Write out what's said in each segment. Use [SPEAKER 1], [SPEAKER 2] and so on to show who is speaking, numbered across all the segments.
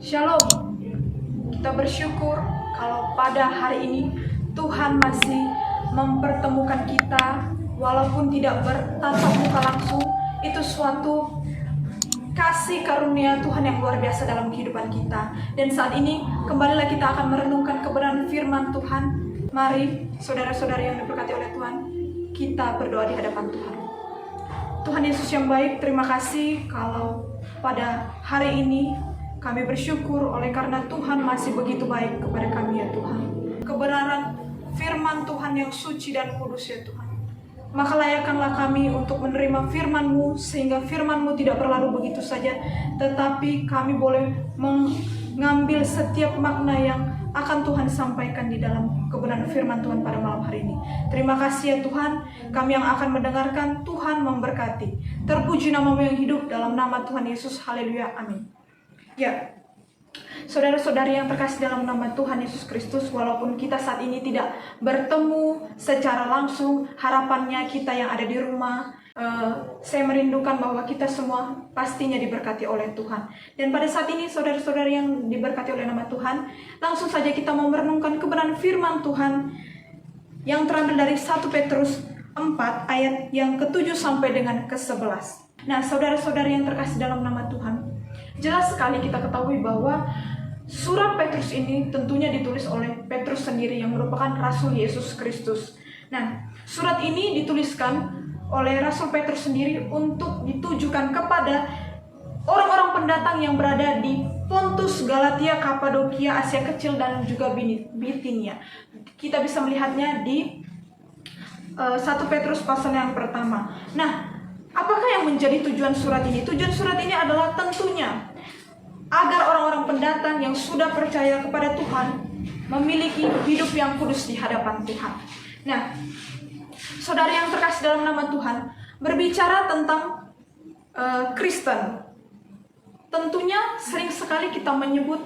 [SPEAKER 1] Shalom. Kita bersyukur kalau pada hari ini Tuhan masih mempertemukan kita walaupun tidak bertatap muka langsung. Itu suatu kasih karunia Tuhan yang luar biasa dalam kehidupan kita. Dan saat ini kembalilah kita akan merenungkan kebenaran firman Tuhan. Mari saudara-saudari yang diberkati oleh Tuhan, kita berdoa di hadapan Tuhan. Tuhan Yesus yang baik, terima kasih kalau pada hari ini kami bersyukur oleh karena Tuhan masih begitu baik kepada kami ya Tuhan. Kebenaran firman Tuhan yang suci dan kudus ya Tuhan. Maka layakkanlah kami untuk menerima firman-Mu sehingga firman-Mu tidak berlalu begitu saja, tetapi kami boleh mengambil setiap makna yang akan Tuhan sampaikan di dalam kebenaran firman Tuhan pada malam hari ini. Terima kasih ya Tuhan, kami yang akan mendengarkan, Tuhan memberkati. Terpuji nama-Mu yang hidup, dalam nama Tuhan Yesus, haleluya, amin. Ya, saudara-saudari yang terkasih dalam nama Tuhan Yesus Kristus, walaupun kita saat ini tidak bertemu secara langsung, harapannya kita yang ada di rumah, saya merindukan bahwa kita semua pastinya diberkati oleh Tuhan. Dan pada saat ini saudara-saudari yang diberkati oleh nama Tuhan, langsung saja kita mau merenungkan kebenaran firman Tuhan yang terambil dari 1 Petrus 4 ayat yang ke-7 sampai dengan ke-11. Nah, saudara-saudari yang terkasih dalam nama Tuhan, jelas sekali kita ketahui bahwa surat Petrus ini tentunya ditulis oleh Petrus sendiri yang merupakan Rasul Yesus Kristus. Nah, surat ini dituliskan oleh Rasul Petrus sendiri untuk ditujukan kepada orang-orang pendatang yang berada di Pontus, Galatia, Kapadokia, Asia Kecil, dan juga Bitinia. Kita bisa melihatnya di 1 Petrus pasal yang pertama. Nah, apakah yang menjadi tujuan surat ini? Tujuan surat ini adalah tentunya agar orang-orang pendatang yang sudah percaya kepada Tuhan memiliki hidup yang kudus di hadapan Tuhan. Nah, saudara yang terkasih dalam nama Tuhan, berbicara tentang Kristen, tentunya sering sekali kita menyebut,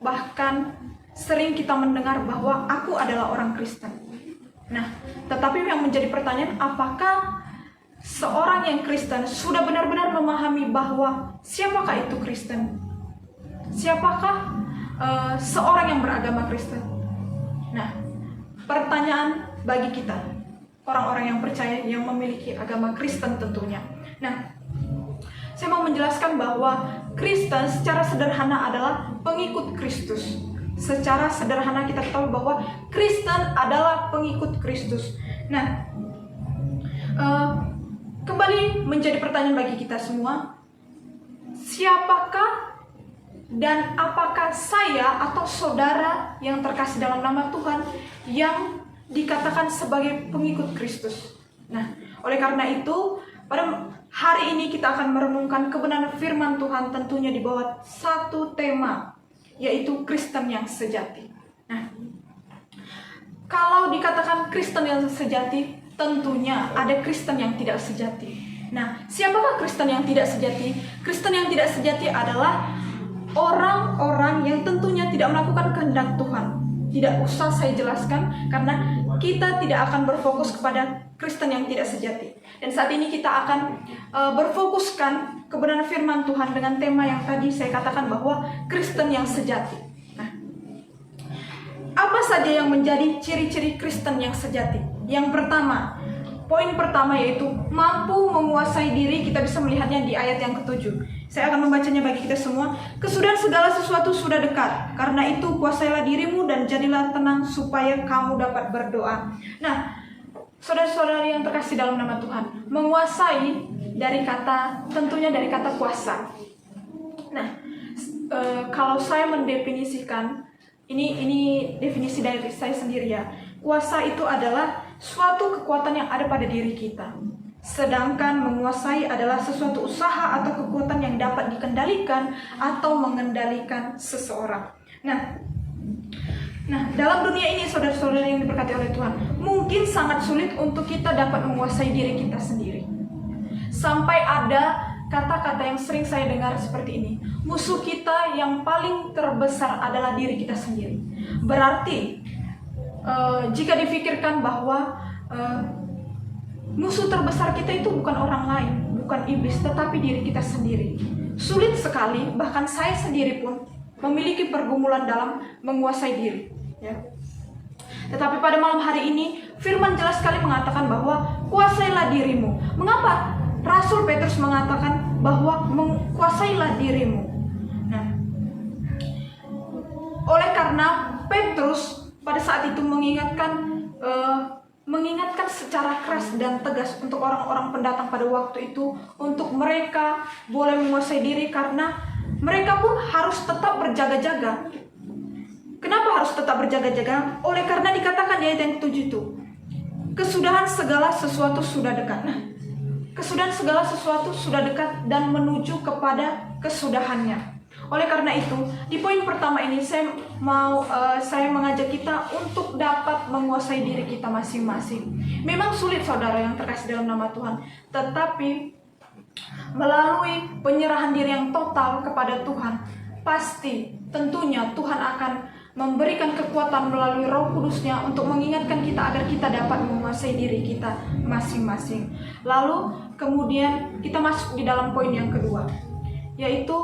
[SPEAKER 1] bahkan sering kita mendengar bahwa aku adalah orang Kristen. Nah, tetapi yang menjadi pertanyaan, apakah seorang yang Kristen sudah benar-benar memahami bahwa siapakah itu Kristen? Siapakah seorang yang beragama Kristen? Nah, pertanyaan bagi kita, orang-orang yang percaya yang memiliki agama Kristen tentunya. Nah, saya mau menjelaskan bahwa Kristen secara sederhana adalah pengikut Kristus. Secara sederhana kita tahu bahwa Kristen adalah pengikut Kristus. Nah, kembali menjadi pertanyaan bagi kita semua, siapakah dan apakah saya atau saudara yang terkasih dalam nama Tuhan yang dikatakan sebagai pengikut Kristus? Nah, oleh karena itu, pada hari ini kita akan merenungkan kebenaran firman Tuhan tentunya di bawah satu tema, yaitu Kristen yang sejati. Nah, kalau dikatakan Kristen yang sejati, tentunya ada Kristen yang tidak sejati. Nah, siapakah Kristen yang tidak sejati? Kristen yang tidak sejati adalah orang-orang yang tentunya tidak melakukan kehendak Tuhan. Tidak usah saya jelaskan karena kita tidak akan berfokus kepada Kristen yang tidak sejati. Dan saat ini kita akan berfokuskan kebenaran firman Tuhan dengan tema yang tadi saya katakan bahwa Kristen yang sejati. Nah, apa saja yang menjadi ciri-ciri Kristen yang sejati? Yang pertama, poin pertama yaitu mampu menguasai diri. Kita bisa melihatnya di ayat yang ke-7. Saya akan membacanya bagi kita semua. Kesudahan segala sesuatu sudah dekat. Karena itu kuasailah dirimu dan jadilah tenang supaya kamu dapat berdoa. Nah, saudara-saudari yang terkasih dalam nama Tuhan, menguasai dari kata, tentunya dari kata kuasa. Nah, kalau saya mendefinisikan, ini definisi dari saya sendiri ya. Kuasa itu adalah suatu kekuatan yang ada pada diri kita. Sedangkan menguasai adalah sesuatu usaha atau kekuatan yang dapat dikendalikan atau mengendalikan seseorang. Nah, dalam dunia ini saudara-saudara yang diberkati oleh Tuhan, mungkin sangat sulit untuk kita dapat menguasai diri kita sendiri. Sampai ada kata-kata yang sering saya dengar seperti ini, musuh kita yang paling terbesar adalah diri kita sendiri. Berarti jika dipikirkan bahwa musuh terbesar kita itu bukan orang lain, bukan iblis, tetapi diri kita sendiri. Sulit sekali, bahkan saya sendiri pun memiliki pergumulan dalam menguasai diri, ya. Tetapi pada malam hari ini firman jelas sekali mengatakan bahwa kuasailah dirimu. Mengapa Rasul Petrus mengatakan bahwa kuasailah dirimu? Nah, oleh karena Petrus pada saat itu mengingatkan secara keras dan tegas untuk orang-orang pendatang pada waktu itu, untuk mereka boleh menguasai diri karena mereka pun harus tetap berjaga-jaga. Kenapa harus tetap berjaga-jaga? Oleh karena dikatakan di ayat yang ke-7 itu, kesudahan segala sesuatu sudah dekat. Nah, kesudahan segala sesuatu sudah dekat dan menuju kepada kesudahannya. Oleh karena itu, di poin pertama ini saya mengajak kita untuk dapat menguasai diri kita masing-masing. Memang sulit saudara yang terkasih dalam nama Tuhan, tetapi melalui penyerahan diri yang total kepada Tuhan, pasti tentunya Tuhan akan memberikan kekuatan melalui Roh Kudus-Nya untuk mengingatkan kita agar kita dapat menguasai diri kita masing-masing. Lalu kemudian kita masuk di dalam poin yang kedua, yaitu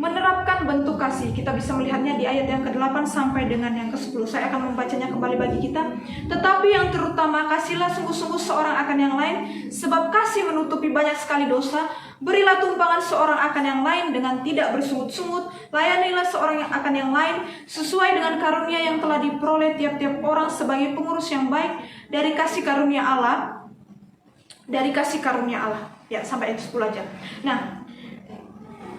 [SPEAKER 1] menerapkan bentuk kasih. Kita bisa melihatnya di ayat yang ke-8 sampai dengan yang ke-10. Saya akan membacanya kembali bagi kita. Tetapi yang terutama, kasihlah sungguh-sungguh seorang akan yang lain, sebab kasih menutupi banyak sekali dosa. Berilah tumpangan seorang akan yang lain dengan tidak bersungut-sungut. Layanilah seorang yang akan yang lain sesuai dengan karunia yang telah diperoleh tiap-tiap orang sebagai pengurus yang baik dari kasih karunia Allah. Dari kasih karunia Allah. Ya, sampai ayat 10 aja. Nah,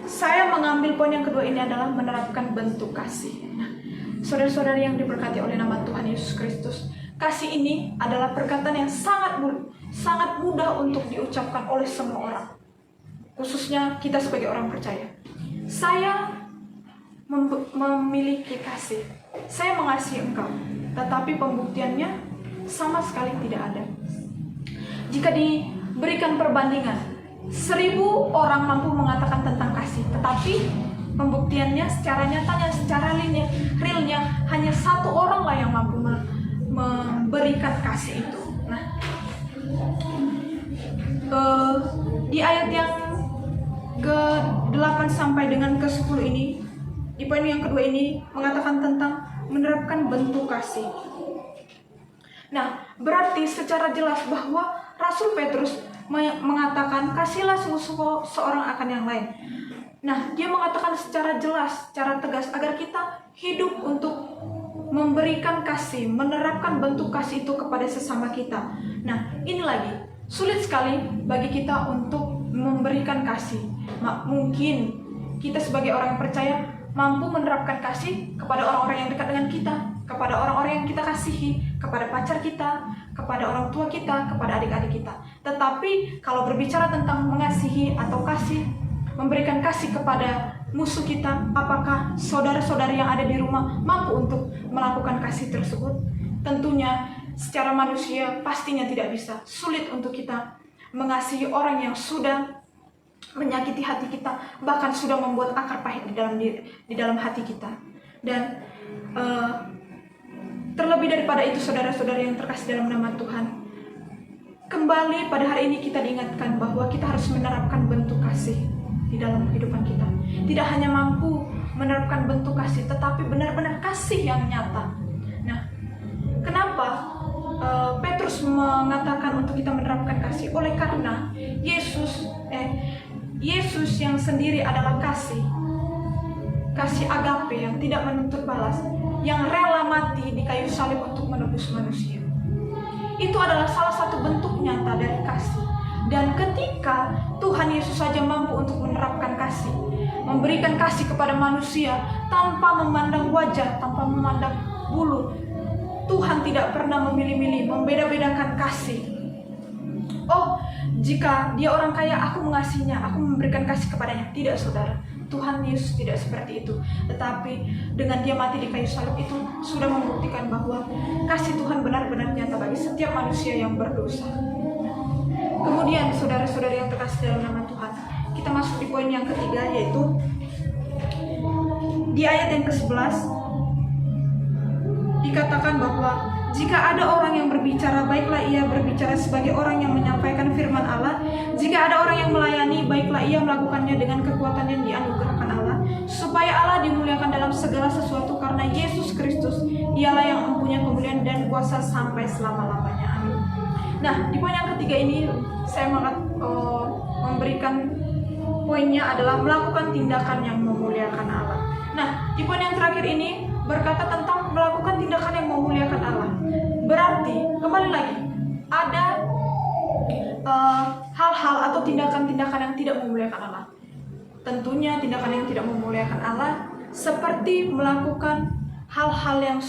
[SPEAKER 1] saya mengambil poin yang kedua ini adalah menerapkan bentuk kasih. Nah, saudara-saudari yang diberkati oleh nama Tuhan Yesus Kristus, kasih ini adalah perkataan yang sangat mudah untuk diucapkan oleh semua orang, khususnya kita sebagai orang percaya. Saya memiliki kasih, saya mengasihi engkau, tetapi pembuktiannya sama sekali tidak ada. Jika diberikan perbandingan, 1000 orang mampu mengatakan tentang kasih, tetapi pembuktiannya secara nyatanya, secara realnya hanya 1 orang lah yang mampu memberikan kasih itu. Nah, di ayat yang ke-8 sampai dengan ke-10 ini, di poin yang kedua ini mengatakan tentang menerapkan bentuk kasih. Nah, berarti secara jelas bahwa Rasul Petrus mengatakan kasihlah sungguh-sungguh seorang akan yang lain. Nah, dia mengatakan secara jelas, secara tegas agar kita hidup untuk memberikan kasih, menerapkan bentuk kasih itu kepada sesama kita. Nah, ini lagi sulit sekali bagi kita untuk memberikan kasih. Mungkin kita sebagai orang yang percaya mampu menerapkan kasih kepada orang-orang yang dekat dengan kita, kepada orang-orang yang kita kasihi, kepada pacar kita, kepada orang tua kita, kepada adik-adik kita. Tetapi kalau berbicara tentang mengasihi atau kasih, memberikan kasih kepada musuh kita, apakah saudara-saudari yang ada di rumah mampu untuk melakukan kasih tersebut? Tentunya secara manusia pastinya tidak bisa. Sulit untuk kita mengasihi orang yang sudah menyakiti hati kita, bahkan sudah membuat akar pahit di dalam hati kita. Dan terlebih daripada itu, saudara-saudara yang terkasih dalam nama Tuhan, kembali pada hari ini kita diingatkan bahwa kita harus menerapkan bentuk kasih di dalam kehidupan kita. Tidak hanya mampu menerapkan bentuk kasih, tetapi benar-benar kasih yang nyata. Nah, kenapa Petrus mengatakan untuk kita menerapkan kasih? Oleh karena Yesus yang sendiri adalah kasih agape yang tidak menuntut balas, yang rela mati di kayu salib untuk menebus manusia. Itu adalah salah satu bentuk nyata dari kasih. Dan ketika Tuhan Yesus saja mampu untuk menerapkan kasih, memberikan kasih kepada manusia tanpa memandang wajah, tanpa memandang bulu, Tuhan tidak pernah memilih-milih, membeda-bedakan kasih. Oh, jika dia orang kaya, aku mengasihinya, aku memberikan kasih kepadanya. Tidak, saudara. Tuhan Yesus tidak seperti itu. Tetapi dengan dia mati di kayu salib itu sudah membuktikan bahwa kasih Tuhan benar-benar nyata bagi setiap manusia yang berdosa. Kemudian saudara-saudari yang terkasih dalam nama Tuhan, kita masuk di poin yang ketiga, yaitu di ayat yang ke-11 dikatakan bahwa jika ada orang yang berbicara, baiklah ia berbicara sebagai orang yang menyampaikan firman Allah. Jika ada orang yang melayani, baiklah ia melakukannya dengan kekuatan yang dianugerahkan Allah, supaya supaya Allah dimuliakan dalam segala sesuatu karena Yesus Kristus ialah yang mempunyai kemuliaan dan kuasa sampai selama-lamanya. Amin. Nah, di poin yang ketiga ini saya memberikan poinnya adalah melakukan tindakan yang memuliakan Allah. Nah, di poin yang terakhir ini berkata tentang melakukan tindakan yang memuliakan Allah. Berarti, kembali lagi, ada hal-hal atau tindakan-tindakan yang tidak memuliakan Allah. Tentunya tindakan yang tidak memuliakan Allah seperti melakukan hal-hal yang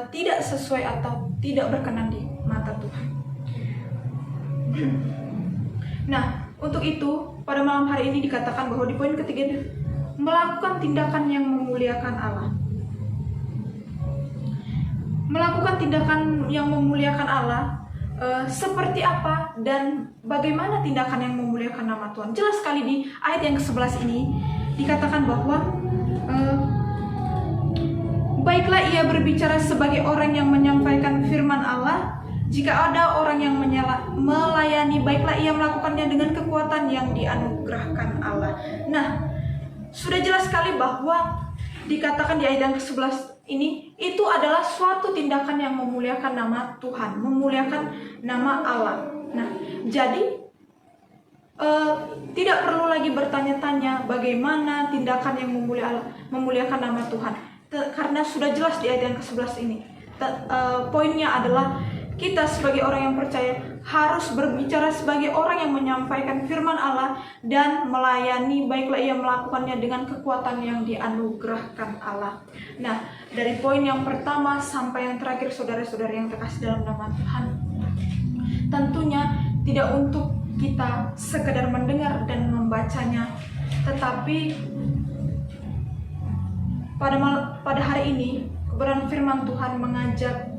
[SPEAKER 1] tidak sesuai atau tidak berkenan di mata Tuhan. Nah, untuk itu pada malam hari ini dikatakan bahwa di poin ketiga melakukan tindakan yang memuliakan Allah. Melakukan tindakan yang memuliakan Allah seperti apa dan bagaimana tindakan yang memuliakan nama Tuhan. Jelas sekali di ayat yang ke-11 ini dikatakan bahwa baiklah ia berbicara sebagai orang yang menyampaikan firman Allah. Jika ada orang yang melayani, baiklah ia melakukannya dengan kekuatan yang dianugerahkan Allah. Nah, sudah jelas sekali bahwa dikatakan di ayat yang ke-11 ini, itu adalah suatu tindakan yang memuliakan nama Tuhan, memuliakan nama Allah. Nah, jadi tidak perlu lagi bertanya-tanya bagaimana tindakan yang memuliakan nama Tuhan. Karena sudah jelas di ayat yang ke-11 ini. Poinnya adalah kita sebagai orang yang percaya harus berbicara sebagai orang yang menyampaikan firman Allah dan melayani, baiklah ia melakukannya dengan kekuatan yang dianugerahkan Allah. Nah, dari poin yang pertama sampai yang terakhir, saudara-saudara yang terkasih dalam nama Tuhan, tentunya tidak untuk kita sekedar mendengar dan membacanya, tetapi pada hari ini kebenaran firman Tuhan mengajak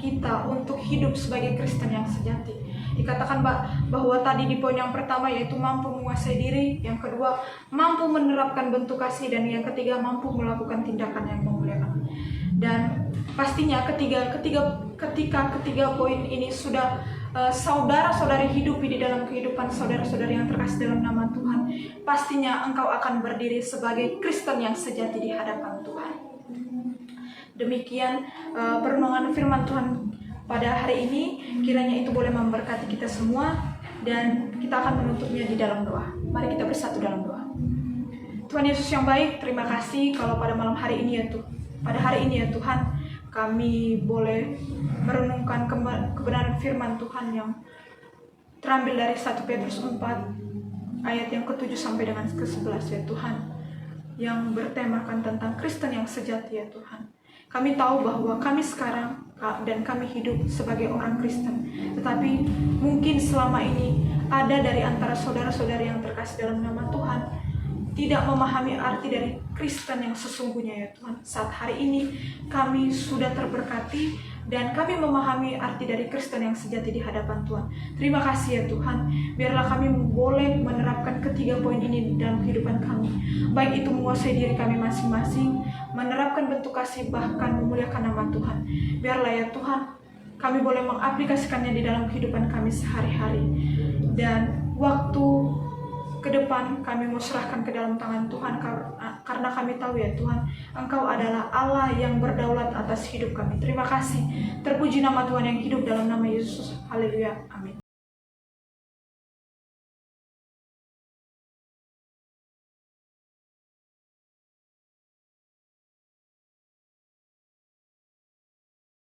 [SPEAKER 1] kita untuk hidup sebagai Kristen yang sejati. Dikatakan bahwa tadi di poin yang pertama yaitu mampu menguasai diri, yang kedua mampu menerapkan bentuk kasih, dan yang ketiga mampu melakukan tindakan yang memuliakan. Dan pastinya ketika ketiga poin ini sudah saudara-saudari hidupi di dalam kehidupan saudara-saudari yang terkasih dalam nama Tuhan, pastinya engkau akan berdiri sebagai Kristen yang sejati di hadapan Tuhan. Demikian perenungan firman Tuhan pada hari ini, kiranya itu boleh memberkati kita semua, dan kita akan menutupnya di dalam doa. Mari kita bersatu dalam doa. Tuhan Yesus yang baik, terima kasih kalau pada malam hari ini pada hari ini ya Tuhan, kami boleh merenungkan kebenaran firman Tuhan yang terambil dari 1 Petrus 4 ayat yang ke-7 sampai dengan ke-11 ya Tuhan, yang bertemakan tentang Kristen yang sejati ya Tuhan. Kami tahu bahwa kami sekarang dan kami hidup sebagai orang Kristen, tetapi mungkin selama ini ada dari antara saudara-saudari yang terkasih dalam nama Tuhan tidak memahami arti dari Kristen yang sesungguhnya ya Tuhan. Saat hari ini kami sudah terberkati dan kami memahami arti dari Kristen yang sejati di hadapan Tuhan. Terima kasih ya Tuhan, biarlah kami boleh menerapkan ketiga poin ini dalam kehidupan kami, baik itu menguasai diri kami masing-masing, menerapkan bentuk kasih, bahkan memuliakan nama Tuhan. Biarlah ya Tuhan, kami boleh mengaplikasikannya di dalam kehidupan kami sehari-hari, dan waktu ke depan kami mau serahkan ke dalam tangan Tuhan, karena kami tahu ya Tuhan, Engkau adalah Allah yang berdaulat atas hidup kami. Terima kasih, terpuji nama Tuhan yang hidup dalam nama Yesus. Haleluya, amin.